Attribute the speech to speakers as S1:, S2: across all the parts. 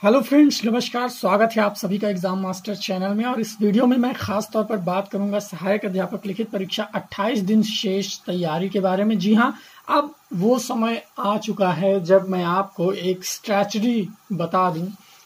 S1: Hello friends, नमस्कार। स्वागत है आप सभी का एग्जाम मास्टर चैनल में। और इस वीडियो में मैं खास तौर पर बात करूंगा सहायक अध्यापक लिखित परीक्षा 28 दिन शेष तैयारी के बारे में। जी हाँ, अब वो समय आ चुका है जब मैं आपको एक स्ट्रैटेजी बता दूं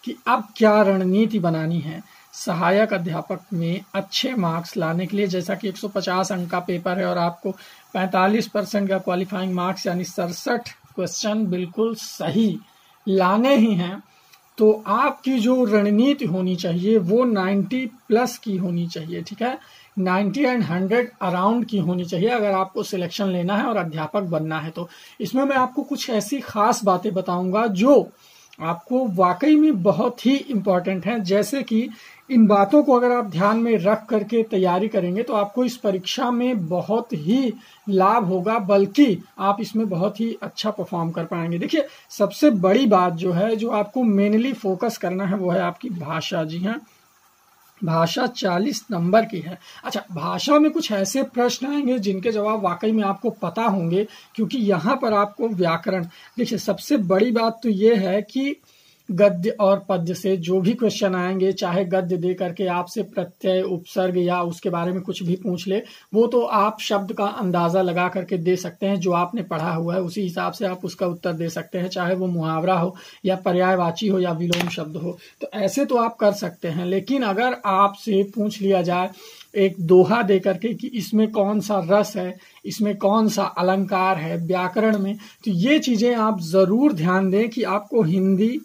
S1: कि अब क्या रणनीति बनानी है सहायक अध्यापक में अच्छे मार्क्स लाने के लिए। जैसा कि 150 अंक का पेपर है और आपको 45% का क्वालिफाइंग मार्क्स यानी 67 क्वेश्चन बिल्कुल सही लाने ही हैं, तो आपकी जो रणनीति होनी चाहिए वो 90 प्लस की होनी चाहिए। ठीक है, 90 एंड 100 अराउंड की होनी चाहिए अगर आपको सिलेक्शन लेना है और अध्यापक बनना है। तो इसमें मैं आपको कुछ ऐसी खास बातें बताऊंगा जो आपको वाकई में बहुत ही इम्पोर्टेंट है। जैसे कि इन बातों को अगर आप ध्यान में रख करके तैयारी करेंगे तो आपको इस परीक्षा में बहुत ही लाभ होगा, बल्कि आप इसमें बहुत ही अच्छा परफॉर्म कर पाएंगे। देखिए, सबसे बड़ी बात जो है, जो आपको मेनली फोकस करना है, वो है आपकी भाषा। जी हाँ, भाषा 40 नंबर की है। अच्छा, भाषा में कुछ ऐसे प्रश्न आएंगे जिनके जवाब वाकई में आपको पता होंगे, क्योंकि यहाँ पर आपको व्याकरण, देखिए सबसे बड़ी बात तो ये है कि गद्य और पद्य से जो भी क्वेश्चन आएंगे, चाहे गद्य दे करके आपसे प्रत्यय, उपसर्ग या उसके बारे में कुछ भी पूछ ले, वो तो आप शब्द का अंदाजा लगा करके दे सकते हैं। जो आपने पढ़ा हुआ है उसी हिसाब से आप उसका उत्तर दे सकते हैं, चाहे वो मुहावरा हो या पर्यायवाची हो या विलोम शब्द हो। तो ऐसे तो आप कर सकते हैं। लेकिन अगर आपसे पूछ लिया जाए एक दोहा दे करके कि इसमें कौन सा रस है, इसमें कौन सा अलंकार है व्याकरण में, तो ये चीजें आप जरूर ध्यान दें कि आपको हिंदी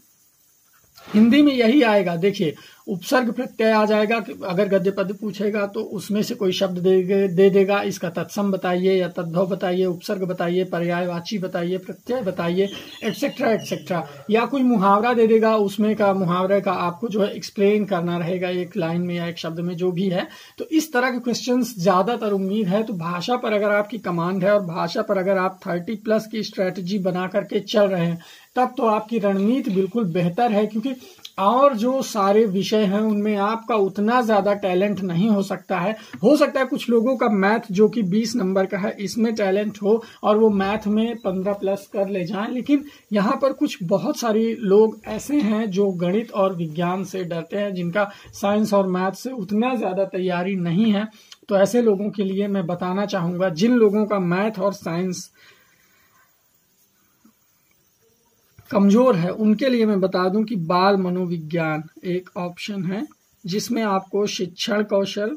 S1: में यही आएगा। देखिए, उपसर्ग प्रत्यय आ जाएगा। अगर गद्य पद्य पूछेगा तो उसमें से कोई शब्द दे देगा, इसका तत्सम बताइए या तद्भव बताइए, उपसर्ग बताइए, पर्यायवाची बताइए, प्रत्यय बताइए, एटसेट्रा एटसेट्रा। या कोई मुहावरा दे देगा, उसमें का मुहावरे का आपको जो है एक्सप्लेन करना रहेगा एक लाइन में या एक शब्द में, जो भी है। तो इस तरह के क्वेश्चंस ज्यादातर उम्मीद है। तो भाषा पर अगर आपकी कमांड है और भाषा पर अगर आप 30 प्लस की स्ट्रेटेजी बना करके चल रहे हैं, तब तो आपकी रणनीति बिल्कुल बेहतर है। क्योंकि और जो सारे विषय हैं उनमें आपका उतना ज्यादा टैलेंट नहीं हो सकता है। हो सकता है कुछ लोगों का मैथ जो कि 20 नंबर का है, इसमें टैलेंट हो और वो मैथ में 15 प्लस कर ले जाएं। लेकिन यहाँ पर कुछ बहुत सारे लोग ऐसे हैं जो गणित और विज्ञान से डरते हैं, जिनका साइंस और मैथ से उतना ज्यादा तैयारी नहीं है। तो ऐसे लोगों के लिए मैं बताना चाहूंगा, जिन लोगों का मैथ और साइंस कमजोर है, उनके लिए मैं बता दूं कि बाल मनोविज्ञान एक ऑप्शन है, जिसमें आपको शिक्षण कौशल,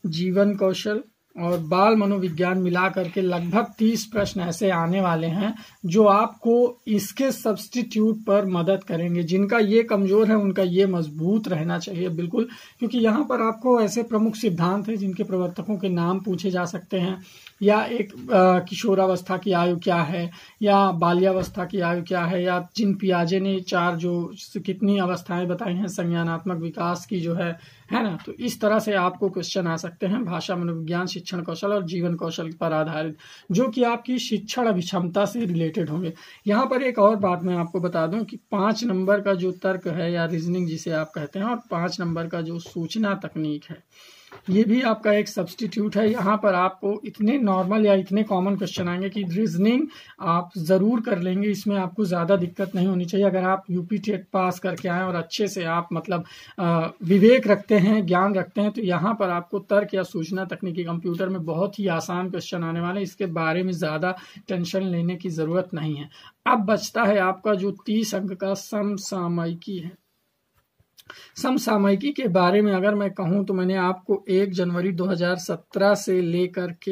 S1: जीवन कौशल और बाल मनोविज्ञान मिला करके लगभग 30 प्रश्न ऐसे आने वाले हैं जो आपको इसके सब्स्टिट्यूट पर मदद करेंगे। जिनका ये कमजोर है उनका ये मजबूत रहना चाहिए बिल्कुल, क्योंकि यहाँ पर आपको ऐसे प्रमुख सिद्धांत हैं जिनके प्रवर्तकों के नाम पूछे जा सकते हैं, या एक किशोरावस्था की आयु क्या है, या बाल्यावस्था की आयु क्या है, या जिन पियाजे ने 4 जो कितनी अवस्थाएं बताई हैं संज्ञानात्मक विकास की जो है ना। तो इस तरह से आपको क्वेश्चन आ सकते हैं भाषा, मनोविज्ञान, शिक्षण कौशल और जीवन कौशल पर आधारित, जो कि आपकी शिक्षण अभिक्षमता से रिलेटेड होंगे। यहाँ पर एक और बात मैं आपको बता दूं कि 5 नंबर का जो तर्क है या रीजनिंग जिसे आप कहते हैं, और 5 नंबर का जो सूचना तकनीक है, ये भी आपका एक सब्स्टिट्यूट है। यहाँ पर आपको इतने नॉर्मल या इतने कॉमन क्वेश्चन आएंगे कि रीजनिंग आप जरूर कर लेंगे, इसमें आपको ज्यादा दिक्कत नहीं होनी चाहिए। अगर आप यूपी टेट पास करके आए और अच्छे से आप मतलब विवेक रखते हैं, ज्ञान रखते हैं, तो यहाँ पर आपको तर्क या सूचना तकनीकी कंप्यूटर में बहुत ही आसान क्वेश्चन आने वाले, इसके बारे में ज्यादा टेंशन लेने की जरूरत नहीं है। अब बचता है आपका जो 30 अंक का समसामयिकी है। समसामयिकी के बारे में अगर मैं कहूं तो मैंने आपको 1 जनवरी 2017 से लेकर के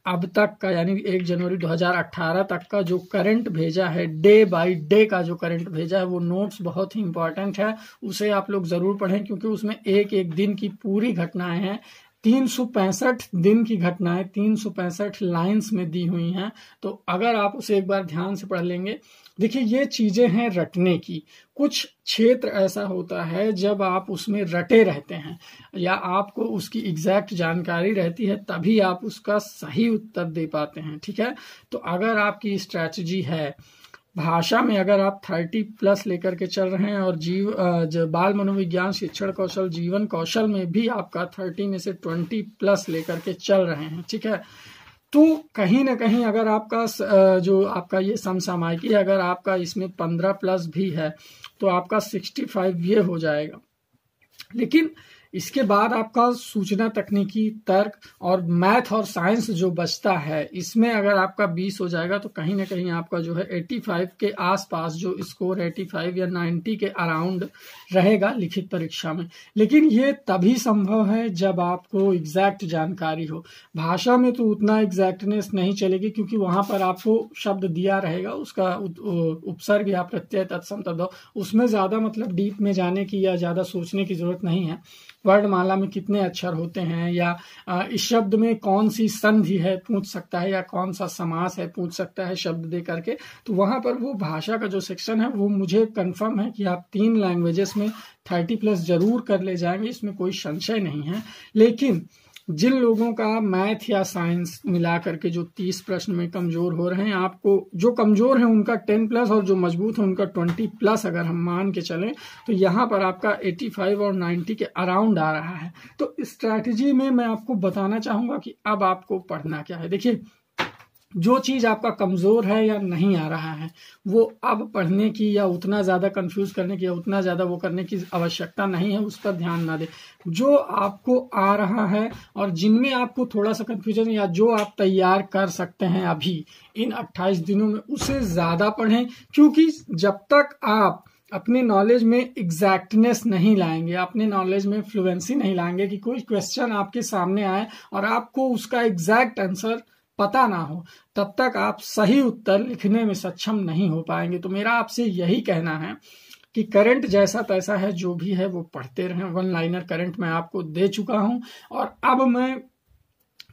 S1: अब तक का, यानी 1 जनवरी 2018 तक का जो करंट भेजा है, डे बाय डे का जो करंट भेजा है, वो नोट्स बहुत ही इंपॉर्टेंट है। उसे आप लोग जरूर पढ़ें, क्योंकि उसमें एक एक दिन की पूरी घटनाएं हैं। 365 दिन की घटनाएं 365 लाइंस में दी हुई हैं। तो अगर आप उसे एक बार ध्यान से पढ़ लेंगे, देखिए ये चीजें हैं रटने की। कुछ क्षेत्र ऐसा होता है जब आप उसमें रटे रहते हैं या आपको उसकी एग्जैक्ट जानकारी रहती है, तभी आप उसका सही उत्तर दे पाते हैं। ठीक है, तो अगर आपकी स्ट्रैटेजी है भाषा में, अगर आप 30 प्लस लेकर के चल रहे हैं और बाल मनोविज्ञान, शिक्षण कौशल, जीवन कौशल में भी आपका 30 में से 20 प्लस लेकर के चल रहे हैं, ठीक है, तो कहीं ना कहीं अगर आपका जो आपका ये समसामयिकी अगर आपका इसमें 15 प्लस भी है तो आपका 65 ये हो जाएगा। लेकिन इसके बाद आपका सूचना तकनीकी, तर्क और मैथ और साइंस जो बचता है, इसमें अगर आपका 20 हो जाएगा तो कहीं ना कहीं आपका जो है 85 के आसपास जो स्कोर 85 या 90 के अराउंड रहेगा लिखित परीक्षा में। लेकिन ये तभी संभव है जब आपको एग्जैक्ट जानकारी हो। भाषा में तो उतना एग्जैक्टनेस नहीं चलेगी, क्योंकि वहां पर आपको शब्द दिया रहेगा, उसका उपसर्ग या प्रत्यय, तत्सम, तद्भव, उसमें ज्यादा मतलब डीप में जाने की या ज्यादा सोचने की जरूरत नहीं है। वर्णमाला में कितने अक्षर होते हैं, या इस शब्द में कौन सी संधि है पूछ सकता है, या कौन सा समास है पूछ सकता है शब्द दे करके। तो वहां पर वो भाषा का जो सेक्शन है वो मुझे कंफर्म है कि आप 3 लैंग्वेजेस में 30 प्लस जरूर कर ले जाएंगे, इसमें कोई संशय नहीं है। लेकिन जिन लोगों का मैथ या साइंस मिला करके जो 30 प्रश्न में कमजोर हो रहे हैं, आपको जो कमजोर है उनका 10 प्लस और जो मजबूत है उनका 20 प्लस अगर हम मान के चलें तो यहाँ पर आपका 85 और 90 के अराउंड आ रहा है। तो स्ट्रैटेजी में मैं आपको बताना चाहूंगा कि अब आपको पढ़ना क्या है। देखिए, जो चीज आपका कमजोर है या नहीं आ रहा है वो अब पढ़ने की या उतना ज्यादा कंफ्यूज करने की या उतना ज्यादा वो करने की आवश्यकता नहीं है, उस पर ध्यान ना दे। जो आपको आ रहा है और जिनमें आपको थोड़ा सा कंफ्यूजन या जो आप तैयार कर सकते हैं अभी इन 28 दिनों में, उसे ज्यादा पढ़ें। क्योंकि जब तक आप अपने नॉलेज में एग्जैक्टनेस नहीं लाएंगे, अपने नॉलेज में फ्लुएंसी नहीं लाएंगे कि कोई क्वेश्चन आपके सामने आए और आपको उसका एग्जैक्ट आंसर पता ना हो, तब तक आप सही उत्तर लिखने में सक्षम नहीं हो पाएंगे। तो मेरा आपसे यही कहना है कि करंट जैसा तैसा है, जो भी है वो पढ़ते रहें। 1 लाइनर करंट मैं आपको दे चुका हूं और अब मैं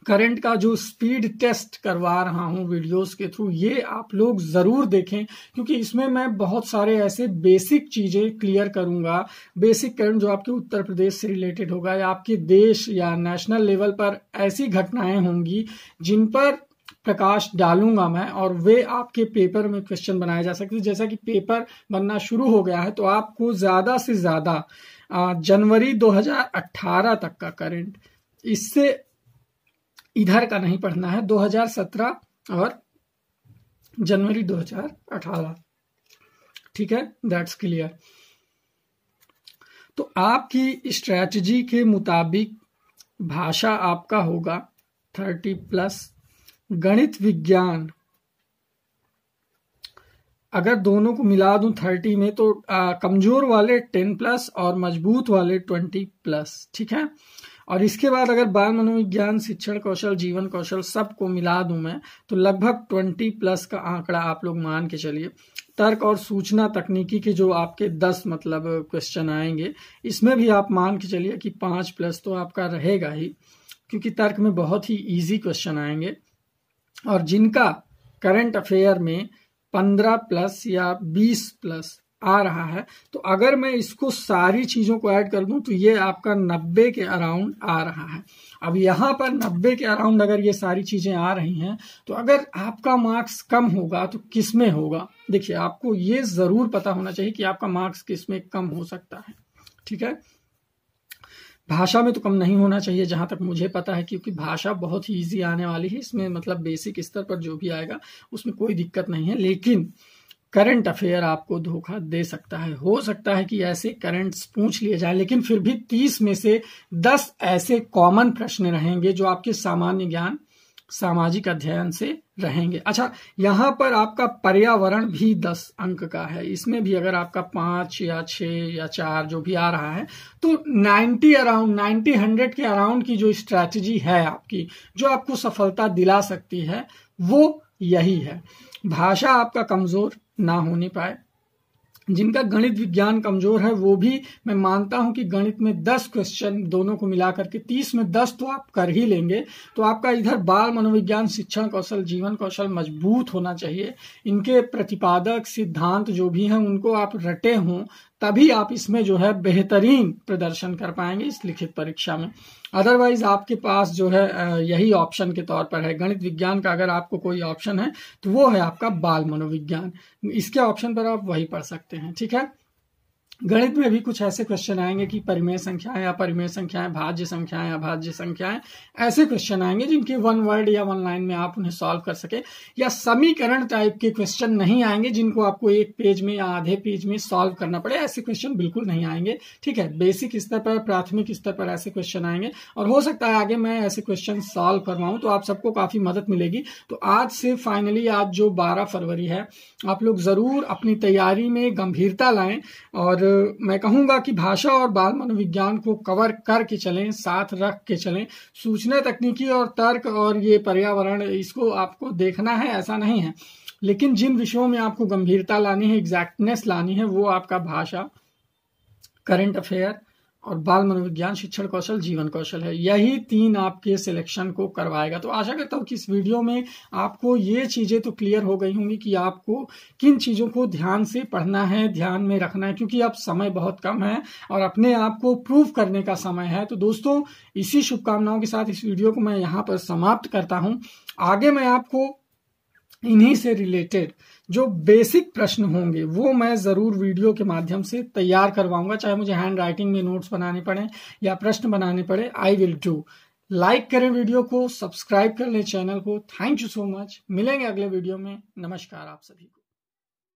S1: करंट का जो स्पीड टेस्ट करवा रहा हूं वीडियोस के थ्रू, ये आप लोग जरूर देखें, क्योंकि इसमें मैं बहुत सारे ऐसे बेसिक चीजें क्लियर करूंगा। बेसिक करंट जो आपके उत्तर प्रदेश से रिलेटेड होगा या आपके देश या नेशनल लेवल पर ऐसी घटनाएं होंगी जिन पर प्रकाश डालूंगा मैं, और वे आपके पेपर में क्वेश्चन बनाए जा सकते हैं। जैसा कि पेपर बनना शुरू हो गया है तो आपको ज्यादा से ज्यादा जनवरी 2018 तक का करंट, इससे इधर का नहीं पढ़ना है, 2017 और जनवरी 2018। ठीक है, दैट्स क्लियर। तो आपकी स्ट्रैटेजी के मुताबिक भाषा आपका होगा 30 प्लस, गणित विज्ञान अगर दोनों को मिला दूं 30 में तो कमजोर वाले 10 प्लस और मजबूत वाले 20 प्लस। ठीक है, और इसके बाद अगर बाल मनोविज्ञान, शिक्षण कौशल, जीवन कौशल सबको मिला दूं मैं तो लगभग 20 प्लस का आंकड़ा आप लोग मान के चलिए। तर्क और सूचना तकनीकी के जो आपके 10 मतलब क्वेश्चन आएंगे, इसमें भी आप मान के चलिए कि 5 प्लस तो आपका रहेगा ही, क्योंकि तर्क में बहुत ही इजी क्वेश्चन आएंगे। और जिनका करंट अफेयर में 15 प्लस या 20 प्लस आ रहा है, तो अगर मैं इसको सारी चीजों को ऐड कर दूं तो ये आपका 90 के अराउंड आ रहा है। अब यहाँ पर 90 के अराउंड अगर ये सारी चीजें आ रही हैं तो अगर आपका मार्क्स कम होगा तो किस में होगा? देखिए, आपको ये जरूर पता होना चाहिए कि आपका मार्क्स किस में कम हो सकता है। ठीक है, भाषा में तो कम नहीं होना चाहिए जहां तक मुझे पता है, क्योंकि भाषा बहुत ही इजी आने वाली है। इसमें मतलब बेसिक स्तर पर जो भी आएगा उसमें कोई दिक्कत नहीं है। लेकिन करंट अफेयर आपको धोखा दे सकता है। हो सकता है कि ऐसे करंट्स पूछ लिए जाए, लेकिन फिर भी 30 में से 10 ऐसे कॉमन प्रश्न रहेंगे जो आपके सामान्य ज्ञान, सामाजिक अध्ययन से रहेंगे। अच्छा, यहाँ पर आपका पर्यावरण भी 10 अंक का है। इसमें भी अगर आपका 5 या 6 या 4 जो भी आ रहा है तो 90 अराउंड 90 100 के अराउंड की जो स्ट्रैटेजी है आपकी, जो आपको सफलता दिला सकती है, वो यही है। भाषा आपका कमजोर ना होने पाए। जिनका गणित विज्ञान कमजोर है वो भी मैं मानता हूं कि गणित में 10 क्वेश्चन दोनों को मिलाकर के 30 में 10 तो आप कर ही लेंगे। तो आपका इधर बाल मनोविज्ञान, शिक्षण कौशल, जीवन कौशल मजबूत होना चाहिए। इनके प्रतिपादक सिद्धांत जो भी हैं उनको आप रटे हों, तभी आप इसमें जो है बेहतरीन प्रदर्शन कर पाएंगे इस लिखित परीक्षा में। अदरवाइज आपके पास जो है यही ऑप्शन के तौर पर है। गणित विज्ञान का अगर आपको कोई ऑप्शन है तो वो है आपका बाल मनोविज्ञान। इसके ऑप्शन पर आप वही पढ़ सकते हैं। ठीक है, गणित में भी कुछ ऐसे क्वेश्चन आएंगे कि परिमेय संख्याएं, अपरिमेय संख्याएं, भाज्य संख्याएं, अभाज्य संख्याएं, ऐसे क्वेश्चन आएंगे जिनके वन वर्ड या वन लाइन में आप उन्हें सॉल्व कर सके। या समीकरण टाइप के क्वेश्चन नहीं आएंगे जिनको आपको एक पेज में या आधे पेज में सॉल्व करना पड़े, ऐसे क्वेश्चन बिल्कुल नहीं आएंगे। ठीक है, बेसिक स्तर पर, प्राथमिक स्तर पर ऐसे क्वेश्चन आएंगे और हो सकता है आगे मैं ऐसे क्वेश्चन सॉल्व करवाऊं तो आप सबको काफी मदद मिलेगी। तो आज से फाइनली, आज जो 12 फरवरी है, आप लोग जरूर अपनी तैयारी में गंभीरता लाएं और मैं कहूंगा कि भाषा और बाल मनोविज्ञान को कवर करके चलें, साथ रख के चलें। सूचना तकनीकी और तर्क और ये पर्यावरण, इसको आपको देखना है, ऐसा नहीं है, लेकिन जिन विषयों में आपको गंभीरता लानी है, एग्जैक्टनेस लानी है, वो आपका भाषा, करंट अफेयर और बाल मनोविज्ञान, शिक्षण कौशल, जीवन कौशल है। यही 3 आपके सिलेक्शन को करवाएगा। तो आशा करता हूं कि इस वीडियो में आपको ये चीजें तो क्लियर हो गई होंगी कि आपको किन चीजों को ध्यान से पढ़ना है, ध्यान में रखना है, क्योंकि अब समय बहुत कम है और अपने आप को प्रूव करने का समय है। तो दोस्तों, इसी शुभकामनाओं के साथ इस वीडियो को मैं यहाँ पर समाप्त करता हूं। आगे मैं आपको इन्हीं से रिलेटेड जो बेसिक प्रश्न होंगे वो मैं जरूर वीडियो के माध्यम से तैयार करवाऊंगा, चाहे मुझे हैंड राइटिंग में नोट्स बनाने पड़े या प्रश्न बनाने पड़े, आई विल डू। लाइक करें वीडियो को, सब्सक्राइब कर लें चैनल को। Thank you so much. मिलेंगे अगले वीडियो में। नमस्कार आप सभी को।